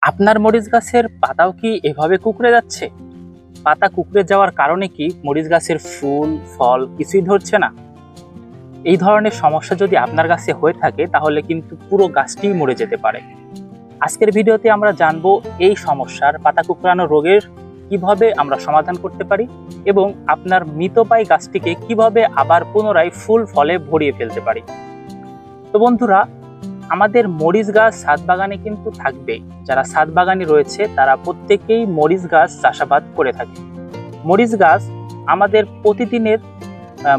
আপনার মরিচ গাছের পাতাও কি এভাবে কুঁকড়ে যাচ্ছে? পাতা কুঁকড়ে যাওয়ার কারণে কি মরিচ গাছের ফুল ফল কিছুই ধরছে না? এই ধরনের সমস্যা যদি আপনার গাছে হয়ে থাকে তাহলে কিন্তু পুরো গাছটিই মরে যেতে পারে। আজকের ভিডিওতে আমরা জানবো এই সমস্যার পাতা কুঁকড়ানো রোগের কিভাবে আমরা সমাধান করতে পারি এবং আপনার মৃতপ্রায় গাছটিকে কিভাবে আবার পুনরায় ফুল ফলে ভরিয়ে ফেলতে পারি। তো বন্ধুরা, আমাদের মরিচ গাছ ছাদ বাগানে কিন্তু থাকবে। যারা ছাদ বাগানে রয়েছে তারা প্রত্যেকেই মরিচ গাছ চাষাবাদ করে থাকে। মরিচ গাছ আমাদের প্রতিদিনের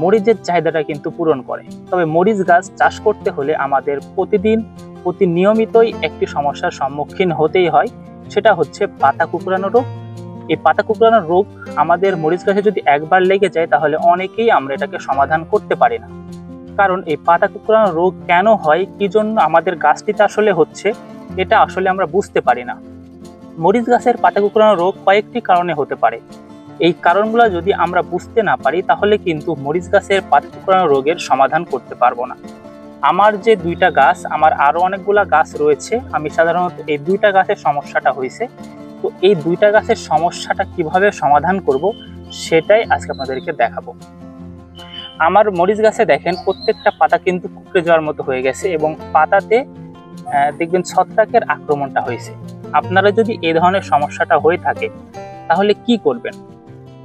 মরিচের চাহিদাটা কিন্তু পূরণ করে। তবে মরিচ গাছ চাষ করতে হলে আমাদের প্রতিনিয়মিতই একটি সমস্যার সম্মুখীন হতেই হয়, সেটা হচ্ছে পাতা কুঁকড়ানো রোগ। এই পাতা কুঁকড়ানো রোগ আমাদের মরিচ গাছে যদি একবার লেগে যায় তাহলে অনেকেই আমরা এটাকে সমাধান করতে পারি না। কারণ এই পাতা কুঁকড়ানো রোগ কেন হয়, কি জন্য আমাদের গাছটিতে আসলে হচ্ছে, এটা আসলে আমরা বুঝতে পারি না। মরিচ গাছের পাতা কুঁকড়ানো রোগ কয়েকটি কারণে হতে পারে। এই কারণগুলো যদি আমরা বুঝতে না পারি তাহলে কিন্তু মরিচ গাছের পাতা কুঁকড়ানো রোগের সমাধান করতে পারবো না। আমার যে দুইটা গাছ, আমার আরো অনেকগুলা গাছ রয়েছে, আমি সাধারণত এই দুইটা গাছের সমস্যাটা হয়েছে। তো এই দুইটা গাছের সমস্যাটা কিভাবে সমাধান করব সেটাই আজকে আপনাদেরকে দেখাবো। আমার মরিচ গাছে দেখেন প্রত্যেকটা পাতা কিন্তু কুঁকড়ে যাওয়ার মতো হয়ে গেছে এবং পাতাতে দেখবেন ছত্রাকের আক্রমণটা হয়েছে। আপনারা যদি এই ধরনের সমস্যাটা হয়ে থাকে তাহলে কি করবেন?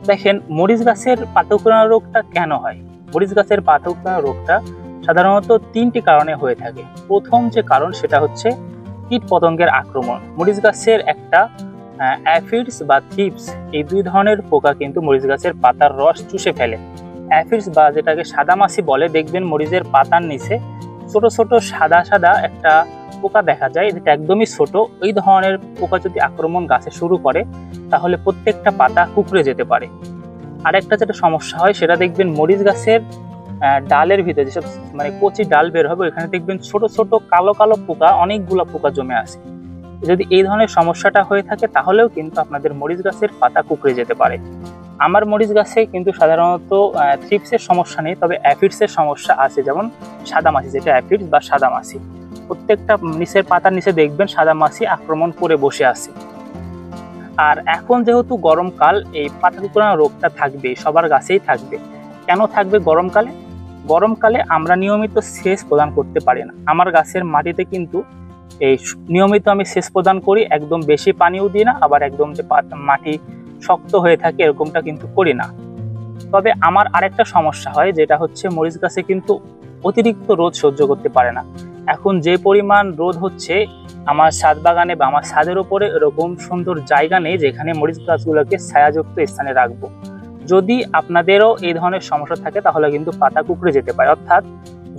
দেখেন, মরিচ গাছের পাতা কুঁকড়ানো রোগটা কেন হয়? মরিচ গাছের পাতা কুঁকড়ানো রোগটা সাধারণত তিনটি কারণে হয়ে থাকে। প্রথম যে কারণ সেটা হচ্ছে কীট পতঙ্গের আক্রমণ। মরিচ গাছের একটা অ্যাফিডস বা থ্রিপস, এই দুই ধরনের পোকা কিন্তু মরিচ গাছের পাতার রস চুষে ফেলে। অ্যাফিডস বা যেটাকে সাদামাছি বলে, দেখবেন মরিচের পাতার নিচে ছোট ছোট সাদা সাদা একটা পোকা দেখা যায়, যেটা একদমই ছোট। ওই ধরনের পোকা যদি আক্রমণ গাছে শুরু করে তাহলে প্রত্যেকটা পাতা কুঁকড়ে যেতে পারে। আরেকটা যেটা সমস্যা হয় সেটা দেখবেন মরিচ গাছের ডালের ভিতরে যেসব কচি ডাল বের হবে, ওইখানে দেখবেন ছোট ছোট কালো কালো পোকা, অনেকগুলো পোকা জমে আছে। যদি এই ধরনের সমস্যাটা হয়ে থাকে তাহলেও কিন্তু আপনাদের মরিচ গাছের পাতা কুঁকড়ে যেতে পারে। আমার মরিচ গাছে কিন্তু সাধারণত থ্রিপসের সমস্যা নেই, তবে অ্যাফিডসের সমস্যা আছে, যেমন সাদামাছি, যেটা অ্যাফিডস বা সাদামাছি। প্রত্যেকটা নিচের পাতার নিচে দেখবেন সাদামাছি আক্রমণ করে বসে আছে। আর এখন যেহেতু গরমকাল, এই পাতা কুঁকড়ানো রোগটা থাকবে, সবার গাছেই থাকবে। কেন থাকবে গরমকালে? গরমকালে আমরা নিয়মিত সেচ প্রদান করতে পারি না। আমার গাছের মাটিতে কিন্তু এই নিয়মিত আমি সেচ প্রদান করি, একদম বেশি পানিও দিই না, আবার একদম যে মাটি শক্ত হয়ে থাকে এরকমটা কিন্তু করি না। তবে আমার আরেকটা সমস্যা হয়, যেটা হচ্ছে মরিচ গাছে কিন্তু অতিরিক্ত রোদ সহ্য করতে পারে না। এখন যে পরিমাণ রোদ হচ্ছে আমার ছাদ বাগানে বা আমার ছাদের উপরে এরকম সুন্দর জায়গা নেই যেখানে মরিচ গাছগুলোকে ছায়াযুক্ত স্থানে রাখবো। যদি আপনাদেরও এই ধরনের সমস্যা থাকে তাহলে কিন্তু পাতা কুঁকড়ে যেতে পারে। অর্থাৎ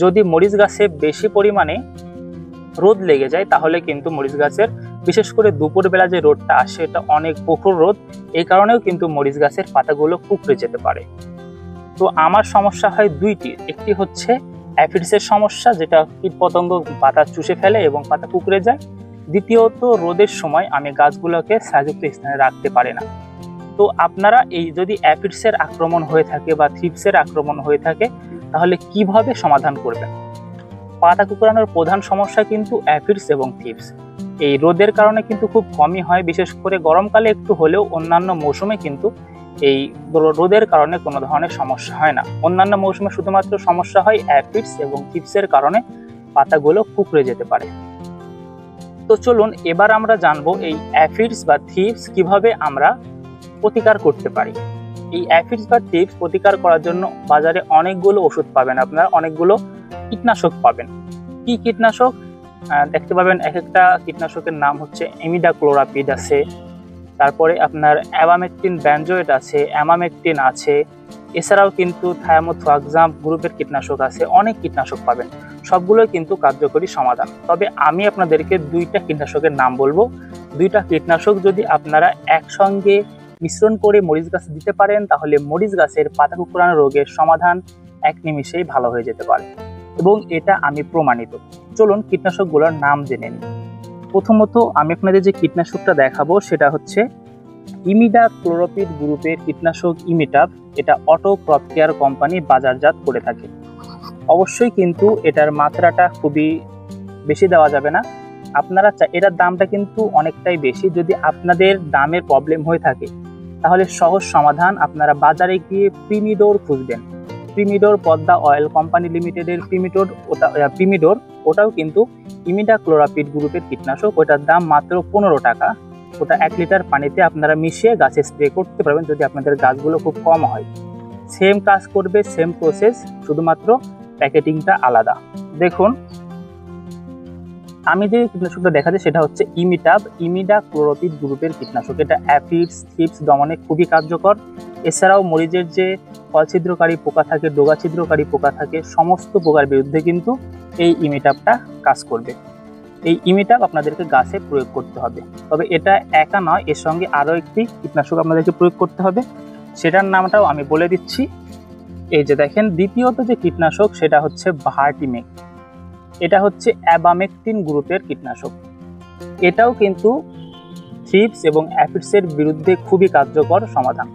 যদি মরিচ গাছে বেশি পরিমাণে রোদ লেগে যায় তাহলে কিন্তু মরিচ গাছের, বিশেষ করে দুপুরবেলা যে রোদটা আসে এটা অনেক প্রখর রোদ, এই কারণেও কিন্তু মরিচ গাছের পাতাগুলো কুঁকড়ে যেতে পারে। তো আমার সমস্যা হয় দুইটি, একটি হচ্ছে অ্যাফিডসের সমস্যা, যেটা কীট পতঙ্গ পাতা চুষে ফেলে এবং পাতা কুঁকড়ে যায়। দ্বিতীয়ত রোদের সময় আমি গাছগুলোকে ছায়াযুক্ত স্থানে রাখতে পারি না। তো আপনারা এই যদি অ্যাফিডসের আক্রমণ হয়ে থাকে বা থ্রিপসের আক্রমণ হয়ে থাকে তাহলে কিভাবে সমাধান করবেন? পাতা কুঁকড়ানোর প্রধান সমস্যা কিন্তু অ্যাফিডস এবং থ্রিপস। এই রোদের কারণে কিন্তু খুব কমই হয়, বিশেষ করে গরমকালে একটু হলেও, অন্যান্য মৌসুমে কিন্তু এই রোদের কারণে কোনো ধরনের সমস্যা হয় না। অন্যান্য মৌসুমে শুধুমাত্র সমস্যা হয় অ্যাফিডস এবং থ্রিপসের কারণে পাতাগুলো কুঁকড়ে যেতে পারে। তো চলুন এবার আমরা জানবো এই অ্যাফিডস বা থ্রিপস কিভাবে আমরা প্রতিকার করতে পারি। এই অ্যাফিডস বা থ্রিপস প্রতিকার করার জন্য বাজারে অনেকগুলো ওষুধ পাবেন, আপনারা অনেকগুলো কীটনাশক পাবেন। কি কীটনাশক দেখতে পাবেন? এক একটা কীটনাশকের নাম হচ্ছে ইমিডাক্লোরাপিড আছে, তারপরে আপনার অ্যাবামেকটিন বেনজোয়েট আছে, অ্যামামেকটিন আছে, এছাড়াও কিন্তু থায়ামোথ্রাক্সাম গ্রুপের কীটনাশক আছে। অনেক কীটনাশক পাবেন, সবগুলোই কিন্তু কার্যকরী সমাধান। তবে আমি আপনাদেরকে দুইটা কীটনাশকের নাম বলবো। দুইটা কীটনাশক যদি আপনারা একসঙ্গে মিশ্রণ করে মরিচ গাছে দিতে পারেন তাহলে মরিচ গাছের পাতা কুঁকড়ানো রোগের সমাধান এক নিমিষেই ভালো হয়ে যেতে পারে, এবং এটা আমি প্রমাণিত। চলুন কীটনাশকগুলোর নাম জেনে নিই। প্রথমত আমি আপনাদের যে কীটনাশকটা দেখাবো সেটা হচ্ছে ইমিডাক্লোরপিড গ্রুপের কীটনাশক ইমিটাপ। এটা অটো ক্রপ কেয়ার কোম্পানি বাজারজাত করে থাকে। অবশ্যই কিন্তু এটার মাত্রাটা খুবই বেশি দেওয়া যাবে না, আপনারা এটার দামটা কিন্তু অনেকটাই বেশি। যদি আপনাদের দামের প্রবলেম হয়ে থাকে তাহলে সহজ সমাধান, আপনারা বাজারে গিয়ে প্রিমিডোর খুঁজবেন। প্রিমিডোর পদ্মা অয়েল কোম্পানি লিমিটেডের প্রিমিডোর ওটাও কিন্তু ইমিডাক্লোরাপিড গ্রুপের কীটনাশক। ওটার দাম মাত্র 15 টাকা। ওটা 1 লিটার পানিতে আপনারা মিশিয়ে গাছে স্প্রে করতে পারবেন যদি আপনাদের গাছগুলো খুব কম হয়। সেম কাজ করবে, সেম প্রসেস, শুধুমাত্র প্যাকেটিংটা আলাদা। দেখুন আমি যে কীটনাশকটা দেখাচ্ছি সেটা হচ্ছে ইমিডাক্লোরাপিড গ্রুপের কীটনাশক। এটা অ্যাফিডস থ্রিপস দমনে খুবই কার্যকর। এছাড়াও মরিচের যে ফল ছিদ্রকারী পোকা থাকে, ডোগা ছিদ্রকারী পোকা থাকে, সমস্ত পোকার বিরুদ্ধে কিন্তু এই ইমিটাপটা কাজ করবে। এই ইমিটাপ আপনাদেরকে গাছে প্রয়োগ করতে হবে। তবে এটা একা নয়, এর সঙ্গে আরও একটি কীটনাশক আপনাদেরকে প্রয়োগ করতে হবে, সেটার নামটাও আমি বলে দিচ্ছি। এই যে দেখেন, দ্বিতীয়ত যে কীটনাশক সেটা হচ্ছে ভার্টিমেক। এটা হচ্ছে অ্যাবামেকটিন গ্রুপের কীটনাশক। এটাও কিন্তু থ্রিপস এবং অ্যাফিডসের বিরুদ্ধে খুবই কার্যকর সমাধান।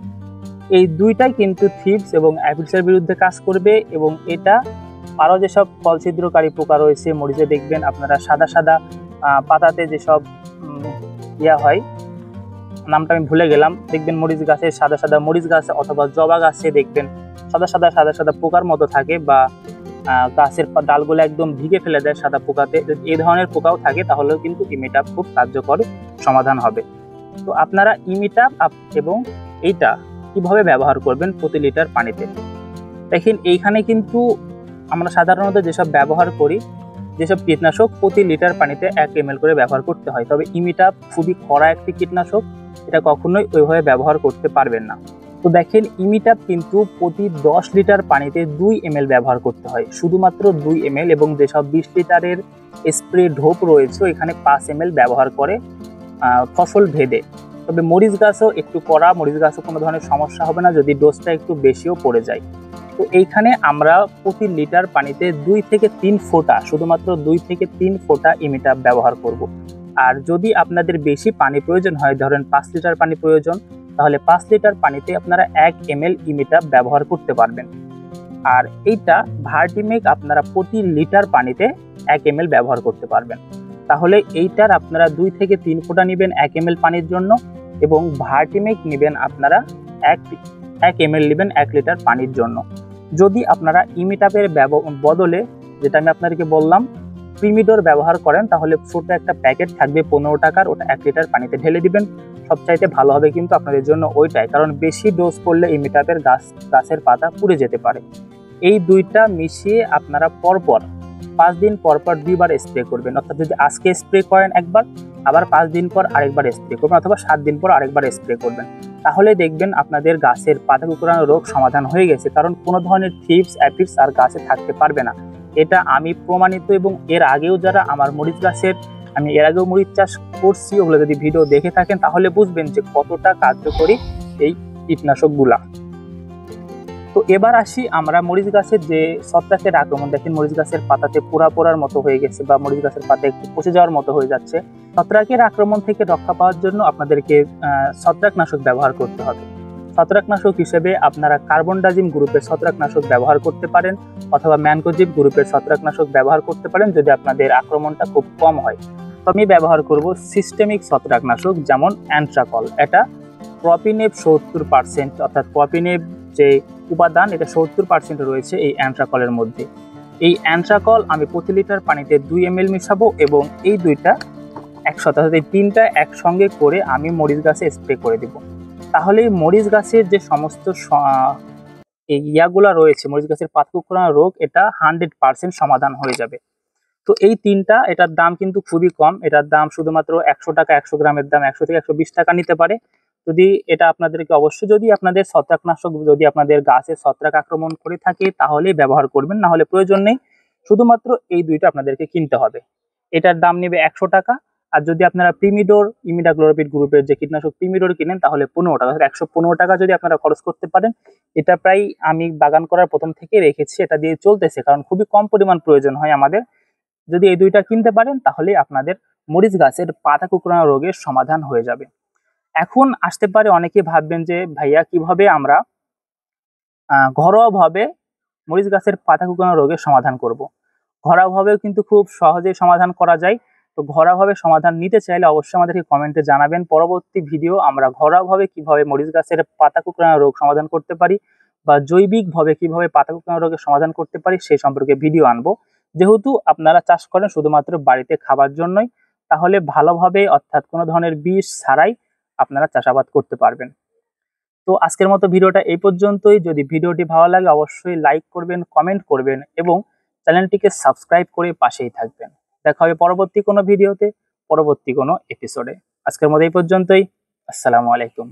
এই দুইটাই কিন্তু থ্রিপস এবং অ্যাফিডসের বিরুদ্ধে কাজ করবে। এবং এটা আরও যেসব ফল ছিদ্রকারী পোকা রয়েছে, মরিচে দেখবেন আপনারা সাদা সাদা পাতাতে যেসব হয়, নামটা আমি ভুলে গেলাম, দেখবেন মরিচ গাছে সাদা সাদা মরিচ গাছে অথবা জবা গাছে দেখবেন সাদা সাদা পোকার মতো থাকে, বা গাছের ডালগুলো একদম ভিগে ফেলে দেয় সাদা পোকাতে। যদি এই ধরনের পোকাও থাকে তাহলেও কিন্তু ইমিটাপ খুব কার্যকর সমাধান হবে। তো আপনারা ইমিটাপ এবং এইটা কিভাবে ব্যবহার করবেন প্রতি লিটার পানিতে, দেখেন এইখানে কিন্তু আমরা সাধারণত যেসব ব্যবহার করি, যেসব কীটনাশক প্রতি লিটার পানিতে 1 ml করে ব্যবহার করতে হয়। তবে ইমিটাপ খুবই কড়া একটি কীটনাশক, এটা কখনোই ওইভাবে ব্যবহার করতে পারবেন না। তো দেখেন ইমিটাপ কিন্তু প্রতি 10 লিটার পানিতে 2 ml ব্যবহার করতে হয়, শুধুমাত্র 2 ml। এবং যেসব 20 লিটারের স্প্রে ঢোপ রয়েছে এখানে 5 ml ব্যবহার করে ফসল ভেদে। তবে মরিচ গাছও একটু কড়া, মরিচ গাছও কোনো ধরনের সমস্যা হবে না যদি ডোজটা একটু বেশিও পড়ে যায়। তো এইখানে আমরা প্রতি লিটার পানিতে 2 থেকে 3 ফোঁটা, শুধুমাত্র 2 থেকে 3 ফোঁটা ইমিটাপ ব্যবহার করব। আর যদি আপনাদের বেশি পানি প্রয়োজন হয়, ধরেন 5 লিটার পানি প্রয়োজন, তাহলে 5 লিটার পানিতে আপনারা 1 ml ইমিটাপ ব্যবহার করতে পারবেন। আর এইটা ভার্টিমেক আপনারা প্রতি লিটার পানিতে 1 ml ব্যবহার করতে পারবেন। তাহলে এইটার আপনারা 2 থেকে 3 ফোঁটা নেবেন 1 ml পানির জন্য, এবং ভার্টিমেক নেবেন আপনারা 1 ml নেবেন 1 লিটার পানির জন্য। যদি আপনারা ইমিটাপের বদলে, যেটা আমি আপনাদেরকে বললাম, প্রিমিডোর ব্যবহার করেন তাহলে ছোট একটা প্যাকেট থাকবে 15 টাকার, ওটা 1 লিটার পানিতে ঢেলে দিবেন। সবচাইতে ভালো হবে কিন্তু আপনাদের জন্য ওইটাই, কারণ বেশি ডোজ করলে ইমিটাপের গাছের পাতা পুড়ে যেতে পারে। এই দুইটা মিশিয়ে আপনারা পরপর 5 দিন পরপর 2 বার স্প্রে করবেন। অর্থাৎ যদি আজকে স্প্রে করেন একবার, আবার 5 দিন পর আরেকবার স্প্রে করবেন, অথবা 7 দিন পর আরেকবার স্প্রে করবেন। তাহলে দেখবেন আপনাদের গাছের পাতা কুঁকড়ানো রোগ সমাধান হয়ে গেছে। কারণ কোনো ধরনের থ্রিপস অ্যাফিডস আর গাছে থাকতে পারবে না, এটা আমি প্রমাণিত। এবং এর আগেও যারা আমার মরিচ গাছের, আমি এর আগেও মরিচ চাষ করছি, ওগুলো যদি ভিডিও দেখে থাকেন তাহলে বুঝবেন যে কতটা কার্যকরী এই কীটনাশকগুলা। তো এবার আসি আমরা মরিচ গাছের যে ছত্রাকের আক্রমণ। দেখেন মরিচ গাছের পাতাতে পোড়ার মতো হয়ে গেছে, বা মরিচ গাছের পাতা একটু পচে যাওয়ার মতো হয়ে যাচ্ছে। ছত্রাকের আক্রমণ থেকে রক্ষা পাওয়ার জন্য আপনাদেরকে ছত্রাকনাশক ব্যবহার করতে হবে। ছত্রাকনাশক হিসেবে আপনারা কার্বনডাজিম গ্রুপের ছত্রাকনাশক ব্যবহার করতে পারেন, অথবা ম্যানকোজিব গ্রুপের ছত্রাকনাশক ব্যবহার করতে পারেন যদি আপনাদের আক্রমণটা খুব কম হয়। তো আমি ব্যবহার করব সিস্টেমিক ছত্রাকনাশক, যেমন অ্যান্ট্রাকল। এটা প্রপিনেব 70%, অর্থাৎ প্রপিনেব যে উপাদান এটা 70% রয়েছে এই অ্যান্ট্রাকলের মধ্যে। এই অ্যান্ট্রাকল আমি প্রতি লিটার পানিতে 2 ml মিশাবো, এবং এই দুইটা একসাথে, অর্থাৎ এই তিনটা একসঙ্গে করে আমি মরিচ গাছে স্প্রে করে দেব। তাহলে মরিচ গাছের যে সমস্ত এই ইয়াগুলা রয়েছে, মরিচ গাছের পাতা কুঁকড়ানো রোগ, এটা 100% সমাধান হয়ে যাবে। তো এই তিনটা, এটার দাম কিন্তু খুবই কম। এটার দাম শুধুমাত্র 100 টাকা, 100 গ্রামের দাম 100 থেকে 120 টাকা নিতে পারে। যদি এটা আপনাদেরকে অবশ্যই, যদি আপনাদের ছত্রাকনাশক, যদি আপনাদের গাছে ছত্রাক আক্রমণ করে থাকে তাহলেই ব্যবহার করবেন, না হলে প্রয়োজন নেই। শুধুমাত্র এই দুইটা আপনাদেরকে কিনতে হবে। এটার দাম নেবে 100 টাকা। আর যদি আপনারা প্রিমিডোর ইমিডাক্লোরাপিড গ্রুপের যে কীটনাশক প্রিমিডোর কিনেন তাহলে 15 টাকা, 115 টাকা যদি আপনারা খরচ করতে পারেন। এটা প্রায় আমি বাগান করার প্রথম থেকে রেখেছি, এটা দিয়ে চলতেছে, কারণ খুবই কম পরিমাণ প্রয়োজন হয় আমাদের। যদি এই দুইটা কিনতে পারেন তাহলে আপনাদের মরিচ গাছের পাতা কুঁকড়ানো রোগের সমাধান হয়ে যাবে। এখন আসতে পারে অনেকে ভাববেন যে ভাইয়া কিভাবে আমরা ঘরোয়াভাবে মরিচ গাছের পাতা কুঁকড়ানো রোগের সমাধান করব। ঘরোয়াভাবেও কিন্তু খুব সহজেই সমাধান করা যায়। তো ঘরোয়াভাবে সমাধান নিতে চাইলে অবশ্যই আমাদেরকে কমেন্টে জানাবেন। পরবর্তী ভিডিও আমরা ঘরোয়াভাবে কিভাবে মরিচ গাছের পাতা কুঁকড়ানো রোগ সমাধান করতে পারি বা জৈবিকভাবে কিভাবে পাতা কুঁকড়ানো রোগের সমাধান করতে পারি সেই সম্পর্কে ভিডিও আনবো। যেহেতু আপনারা চাষ করেন শুধুমাত্র বাড়িতে খাবার জন্যই, তাহলে ভালোভাবে অর্থাৎ কোনো ধরনের বিষ ছাড়াই আপনারা চাষাবাদ করতে পারবেন। তো আজকের মতো ভিডিওটা এই পর্যন্তই। যদি ভিডিওটি ভালো লাগে অবশ্যই লাইক করবেন, কমেন্ট করবেন এবং চ্যানেলটিকে সাবস্ক্রাইব করে পাশেই থাকবেন। দেখা হবে পরবর্তী কোনো ভিডিওতে, পরবর্তী কোনো এপিসোডে। আজকের মতো এই পর্যন্তই। আসসালামু আলাইকুম।